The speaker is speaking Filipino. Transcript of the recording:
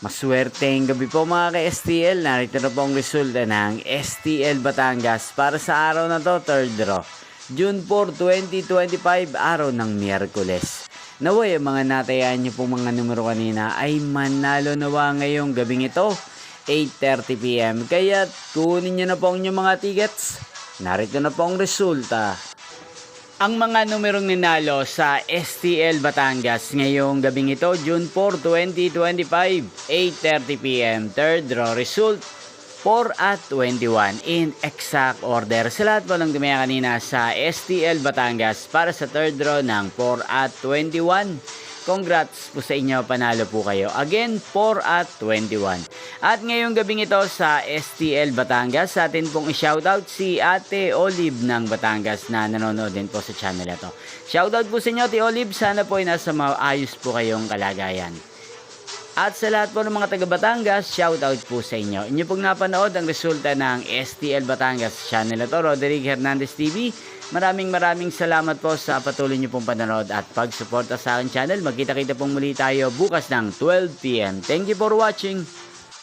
Maswerteng gabi po mga ka-STL. Narito na po ang resulta ng STL Batangas para sa araw na to, third draw. June 4, 2025, araw ng Miyerkules. Naway ang mga natayan niyo pong mga numero kanina ay manalo nawa ngayong gabing ito, 8:30 PM. Kaya kunin niyo na po ang inyong mga tickets. Narito na po ang resulta. Ang mga numerong ninalo sa STL Batangas ngayong gabing ito, June 4, 2025, 8:30 PM. Third draw result, 4 at 21 in exact order. Sa lahat po ng dumaya kanina sa STL Batangas para sa third draw ng 4 at 21. Congrats po sa inyo, panalo po kayo. Again, 4 at 21. At ngayong gabing ito sa STL Batangas, sa atin pong i-shoutout si Ate Olive ng Batangas na nanonood din po sa channel ito. Shoutout po sa inyo, Ate Olive. Sana po ay nasa maayos po kayong kalagayan. At sa lahat po ng mga taga Batangas, shoutout po sa inyo. Inyo pong napanood ang resulta ng STL Batangas channel ito, Roderick Hernandez TV. Maraming salamat po sa patuloy niyo pong panonood at pagsuporta sa aking channel. Magkita-kita pong muli tayo bukas ng 12 PM. Thank you for watching.